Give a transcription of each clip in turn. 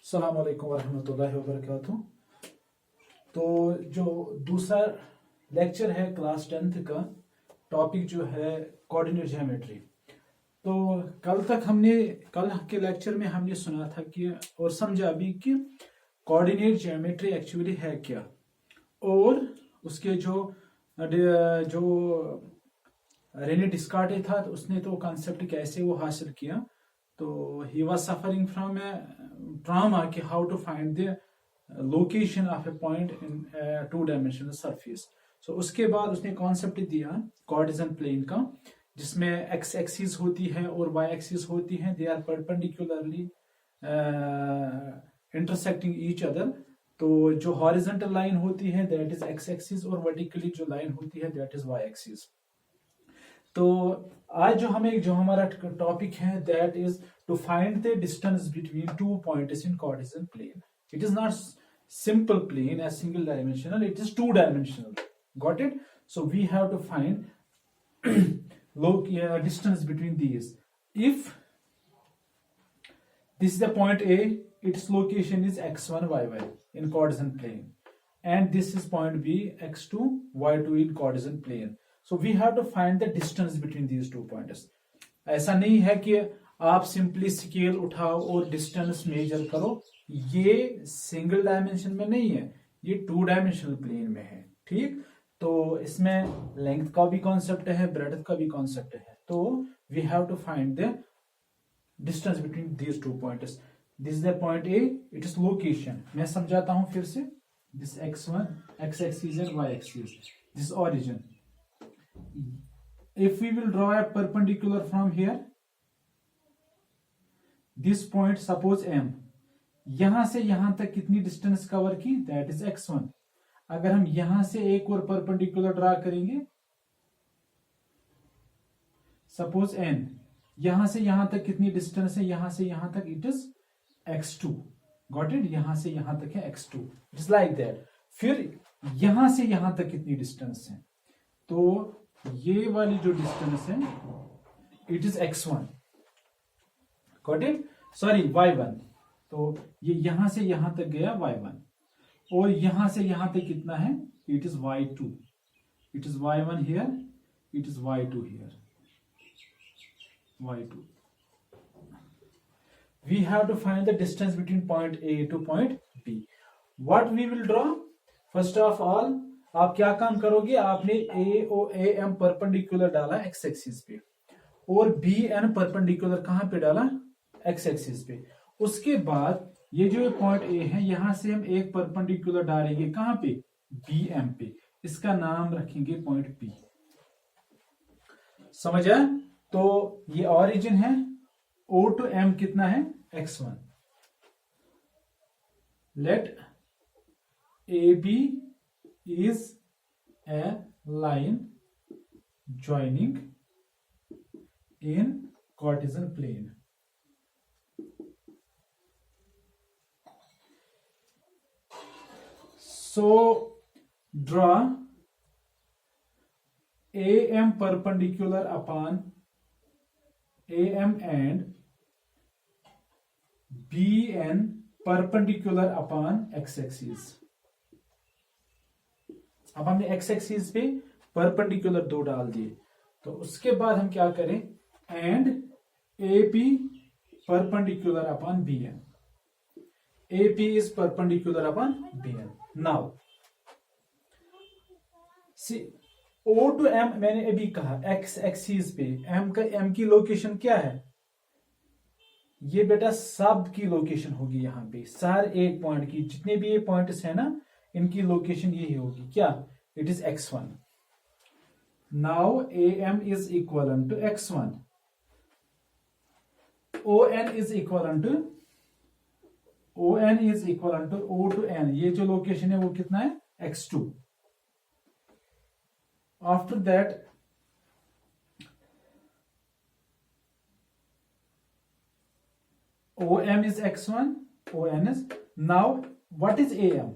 अस्सलाम वालेकुम वरहमतुल्लाहि वबरकातुहू। तो जो दूसरा लेक्चर है क्लास 10th का, टॉपिक जो है कोऑर्डिनेट ज्योमेट्री। तो कल के लेक्चर में हमने सुना था कि और समझा भी कि कोऑर्डिनेट ज्योमेट्री एक्चुअली है क्या, और उसके जो रेने डिस्कार्टे था तो उसने तो कॉन्सेप्ट कैसे वो हासिल किया। तो he was suffering from a trauma कि how to find the location of a point in two dimensional surface. So उसके बाद उसने कॉन्सेप्ट दिया कार्टेशियन प्लेन का, जिसमें एक्स एक्सिस होती है और वाई एक्सिस होती है, they are perpendicularly intersecting each other. तो जो हॉरिजॉन्टल लाइन होती है दैट इज एक्स एक्सिस, और वर्टिकली जो लाइन होती है दैट इज वाई एक्सिस। तो आज जो हमारा टॉपिक है that is to find the distance between two points in Cartesian plane. It is not simple plane as single dimensional, it is two dimensional. Got it? So we have to find distance between these. If this is the point A, its location is x1 y1 in cartesian plane, and this is point B, x2 y2 in cartesian plane. So we have to find the distance between these two points. ऐसा नहीं है कि आप simply scale उठाओ और distance measure करो, ये single dimension में नहीं है, ये टू डायमेंशनल प्लेन में है। ठीक, तो इसमें लेंथ का भी कॉन्सेप्ट है, ब्रेड्थ का भी कॉन्सेप्ट है। तो we have to find the distance between these two points. This is the point A, it is location. मैं समझाता हूं फिर से। This x1 x axis and y axis, this origin. If we will draw a perpendicular from here this point, suppose m, यहां से यहां तक कितनी डिस्टेंस कवर की, दैट इज x1। अगर हम यहां से एक और परपेंडिकुलर ड्रा करेंगे, सपोज n, यहां से यहां तक कितनी डिस्टेंस है, यहां से यहां तक it is x2। Got it? यहां से यहां तक है x2, it is like that. फिर यहां से यहां तक कितनी डिस्टेंस है, तो ये वाली जो डिस्टेंस है it is x1। Got it? Sorry, y1। तो ये यहां से यहां तक गया y1, और यहां से यहां तक कितना है, it is y2। It is y1 here, it is y2 here, y2। we have to find the distance between point A to point B. What we will draw? First of all, आप क्या काम करोगे, आपने A और AM perpendicular डाला x axis पे, और BN perpendicular कहां पे डाला, x एक्सिस पे। उसके बाद ये जो पॉइंट A है, यहां से हम एक परपेंडिकुलर डालेंगे कहां पे, BM पे। इसका नाम रखेंगे पॉइंट P। समझ आया? तो ये ऑरिजिन है, O to M कितना है, x1। Let AB is a line joining in Cartesian plane. So draw AM perpendicular upon AM and BN perpendicular upon x axis। अब हमने x एक्सिस पे परपेंडिकुलर दो डाल दिए, तो उसके बाद हम क्या करें, and AP perpendicular upon BN। AP is perpendicular upon BN। Now see, O to M मैंने अभी कहा x एक्सिस पे M की लोकेशन क्या है, ये बेटा सब की लोकेशन होगी यहाँ पे, हर एक पॉइंट की, जितने भी ये पॉइंट्स है ना, इनकी लोकेशन यही होगी। क्या, it is x1। Now AM is equal to x1, ON is equal to O to N। ये जो लोकेशन है वो कितना है, x2। After that OM is x1, ON is, now what is AM?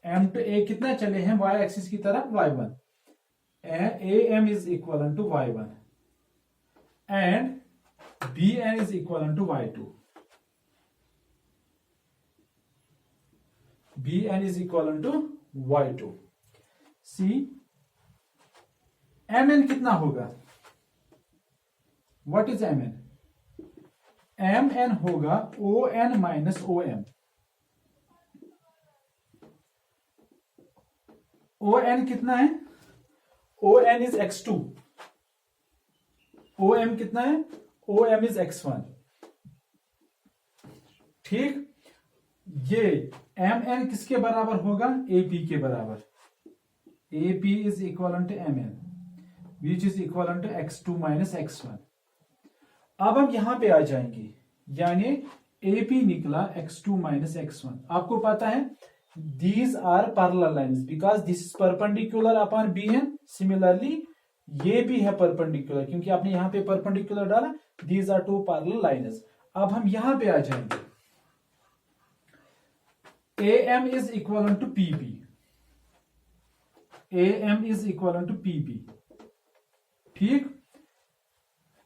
M to A कितना चले हैं, y axis की तरफ y1, AM is equal to y1 and BN is equal to y2। B N is equal to y2। C M N कितना होगा, what is M N? M N होगा O N minus O M. O N कितना है? O N is x2, O M कितना है? O M is x1। ठीक, ये M N किसके बराबर होगा? ए पी के बराबर। A P is equal to M N which is equal to x2 minus x1। अब हम यहां पे आ जाएंगे, यानी ए पी निकला x2 माइनस x1। आपको पता है these are parallel lines because this is perpendicular upon B N. Similarly ये भी है परपेंडिकुलर क्योंकि आपने यहां पे परपेंडिकुलर डाला। These are two parallel lines. अब हम यहां पे आ जाएंगे, A M is equal to P B. A M is equal to P B. ठीक,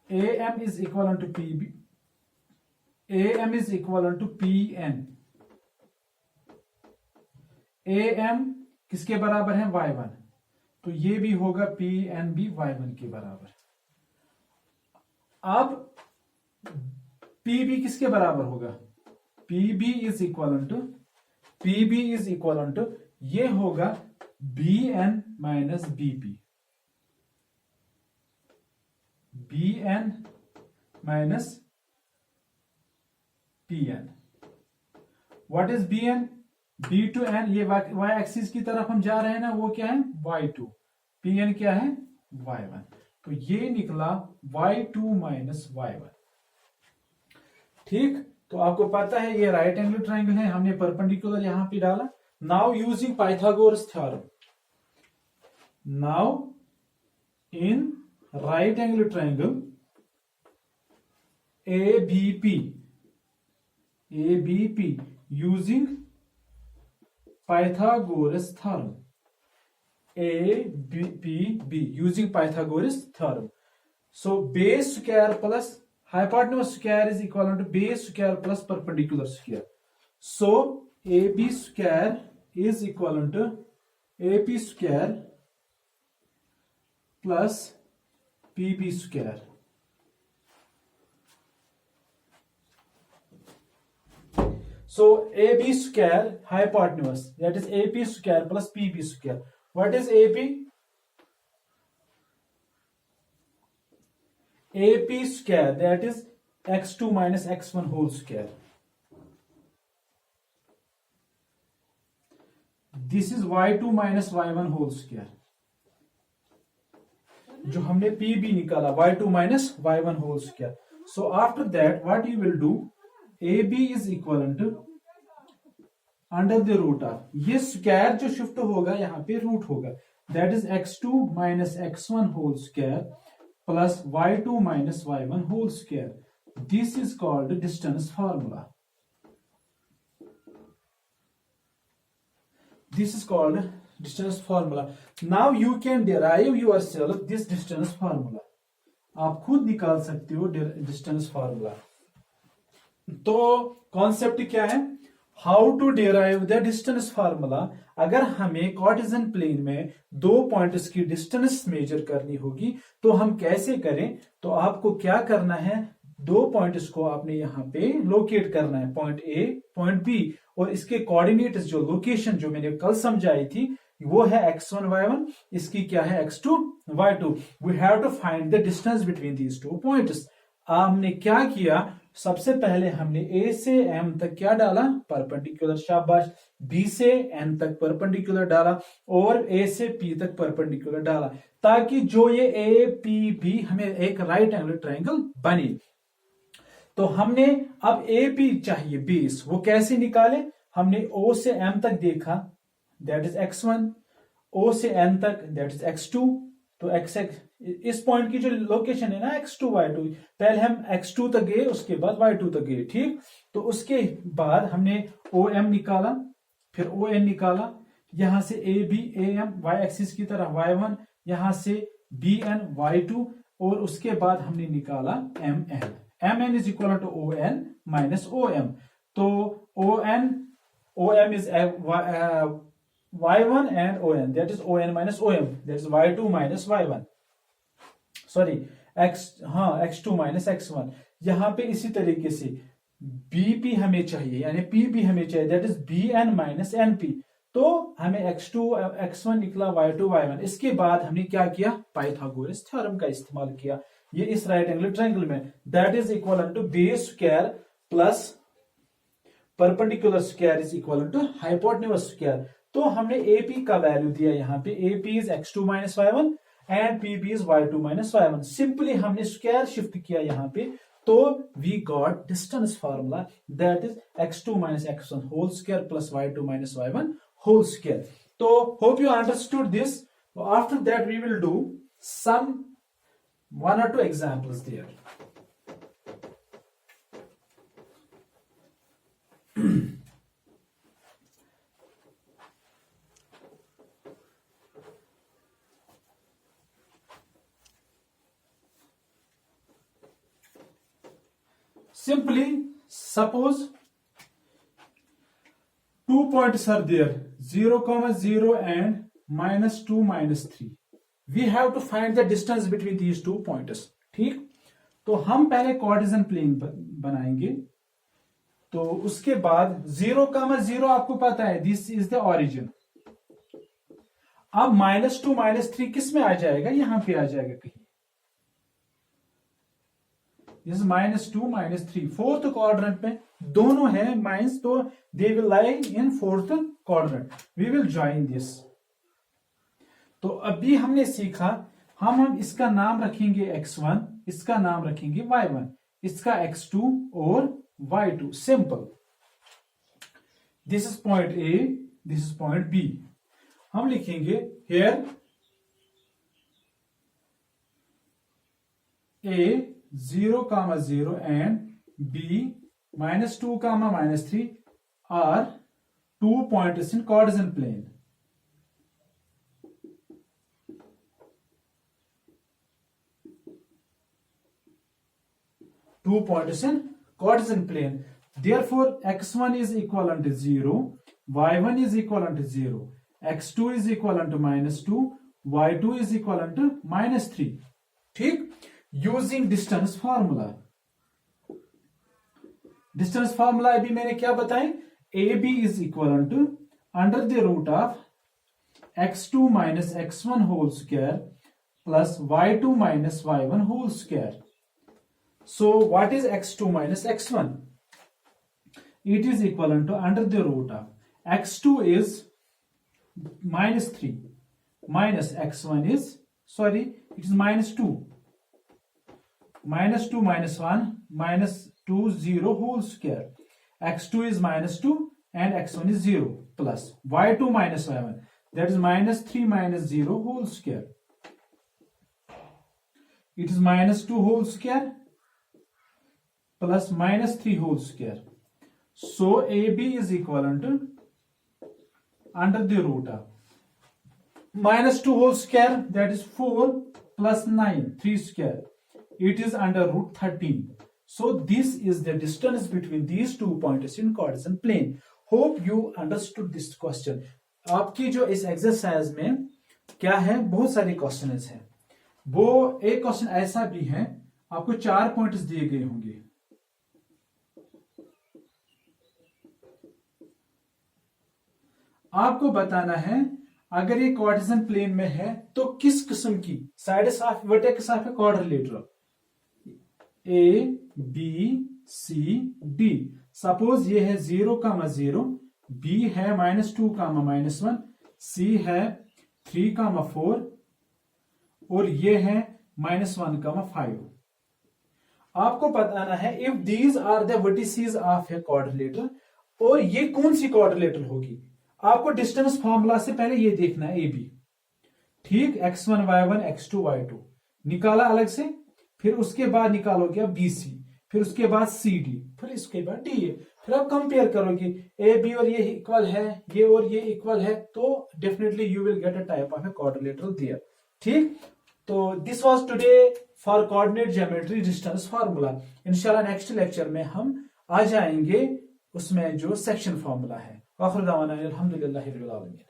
A M is equal to P B. A M is equal to P N. A M किसके बराबर है? y1। तो ये भी होगा P N B y1 के बराबर। अब पी बी किसके बराबर होगा? P B is equal to ये होगा B N minus B P. B N minus P N. What is B N? B to N, ये वाई एक्सिस की तरफ हम जा रहे हैं ना, वो क्या है? y2। पी एन क्या है? y1। तो ये निकला y2 माइनस y1। ठीक, तो आपको पता है ये राइट एंगल ट्राइंगल है, हमने परपेंडिकुलर यहां पे डाला। Now using Pythagoras theorem, now in right angle triangle ABP using Pythagoras theorem, ABP using Pythagoras theorem. So base square plus hypotenuse square is equal to base square plus perpendicular square. So AB square is equal to AP square plus PB square. So AB square hypotenuse, that is AP square plus PB square. What is AP? AP square, that is x2 minus x1 whole square. This is y2 minus y1 whole square. जो हमने PB निकाला y2 minus y1 whole square. So after that what you will do, AB is equal to under the root of, ये square जो shift होगा यहाँ पे root होगा, that is x2 minus x1 whole square plus y2 minus y1 whole square. This is called distance formula. This is called distance formula. Now you can derive yourself this distance formula. आप खुद निकाल सकते हो distance formula. तो concept क्या है? How to derive the distance formula. अगर हमें कार्टेशियन प्लेन में दो पॉइंट्स की डिस्टेंस मेजर करनी होगी तो हम कैसे करें? तो आपको क्या करना है, दो पॉइंट्स को आपने यहाँ पे लोकेट करना है, पॉइंट ए पॉइंट बी, और इसके कोऑर्डिनेट्स जो लोकेशन जो मैंने कल समझाई थी वो है x1 y1, इसकी क्या है x2 y2। We have to find the distance between these two points. हमने क्या किया, सबसे पहले हमने A से M तक क्या डाला? परपेंडिकुलर। शाबाश। B से N तक परपेंडिकुलर डाला और A से P तक परपेंडिकुलर डाला, ताकि जो ये APB हमें एक राइट एंगल ट्रायंगल बने। तो हमने अब AP चाहिए बेस, वो कैसे निकाले? हमने O से M तक देखा, दैट इज x1, O से N तक दैट इज x2। तो इस पॉइंट की जो लोकेशन है ना x2 y2, पहले हम x2 तक गए, उसके बाद y2 तक गए। ठीक, तो उसके बाद हमने OM निकाला, फिर ON निकाला, यहां से AB AM y एक्सिस की तरह y1, यहां से BN y2, और उसके बाद हमने निकाला MN। MN is equal to ON minus OM। तो ON OM is y1 and ON, that is ON minus OM, that is y2 minus y1, sorry x2 minus x1। यहां पे इसी तरीके से BP हमें चाहिए, यानी PB हमें चाहिए, that is BN minus NP। तो हमें x2 x1 निकला, y2 y1। इसके बाद हमने क्या किया, पाइथागोरस थ्योरम का इस्तेमाल किया। ये इस राइट एंगल ट्रायंगल में that is equal to base square plus perpendicular square is equal to hypotenuse square. तो हमने AP का वैल्यू दिया यहाँ पे, AP is x2 minus y1 and PB is y2 minus y1। Simply हमने square shift किया यहाँ पे, तो we got distance formula that is x2 minus x1 whole square plus y2 minus y1 whole square. तो hope you understood this. After that we will do some 1 or 2 examples there. Simply suppose 2 points are there, 0, 0 and -2, -3. We have to find the distance between these 2 points. ठीक, तो हम पहले Cartesian plane बनाएंगे। तो उसके बाद 0, 0 आपको पता है, दिस इज द ओरिजिन। अब -2, -3 किस में आ जाएगा, यहां पे आ जाएगा कहीं, दिस -2, -3 फोर्थ क्वाड्रेंट में दोनों है माइनस, तो they will lie in fourth quadrant. We will join this. तो अभी हमने सीखा, हम इसका नाम रखेंगे x1, इसका नाम रखेंगे y1, इसका x2 और y2। Simple, this is point A, this is point B। हम लिखेंगे here A 0, 0 and B -2, -3 are 2 points in Cartesian plane. Two points in Cartesian plane. Therefore, x1 is equivalent to 0, y1 is equivalent to 0, x2 is equivalent to -2, y2 is equivalent to -3. ठीक, using distance formula. Distance formula अभी मैंने क्या बताया, AB is equal to under the root of x2 minus x1 whole square plus y2 minus y1 whole square. So what is x2 minus x1? It is equal to under the root of x2 is -3 minus x1 is, sorry it is -2, -2 minus 1 -2 0 whole square, x2 is -2 and x1 is 0 plus y2 minus y1, that is -3 minus 0 whole square, it is -2 whole square plus -3 whole square. So AB is equivalent to under the root of -2 whole square, that is 4 plus 9 3 square, it is under root 13. So this is the distance between these 2 points in Cartesian plane. Hope you understood this question. आपकी जो इस exercise में क्या है, बहुत सारे questions हैं। वो एक क्वेश्चन ऐसा भी है, आपको 4 पॉइंट्स दिए गए होंगे। आपको बताना है अगर ये कार्टेशियन प्लेन में है तो किस किस्म की sides of vertex of quadrilateral A B C D। Suppose ये है 0, 0, B है -2, -1, C है 3, 4 और ये है -1, 5। आपको बताना है if these are the vertices of a quadrilateral, और ये कौन सी क्वाड्रिलेटरल होगी। आपको डिस्टेंस फॉर्मूला से पहले ये देखना है AB, ठीक, x1 y1 x2 y2 निकाला अलग से, फिर उसके बाद निकालोगे आप BC, फिर उसके बाद CD, फिर इसके बाद DA, फिर आप कंपेयर करोगे AB और ये इक्वल है, ये और ये इक्वल है, तो definitely you will get a type of a quadrilateral there. ठीक, तो this was today for coordinate geometry distance formula. इंशाल्लाह नेक्स्ट लेक्चर में हम आ जाएंगे उसमें जो सेक्शन फार्मूला है। आखिर दावाना अल्हम्दुलिल्लाहि रब्बिल आलमीन।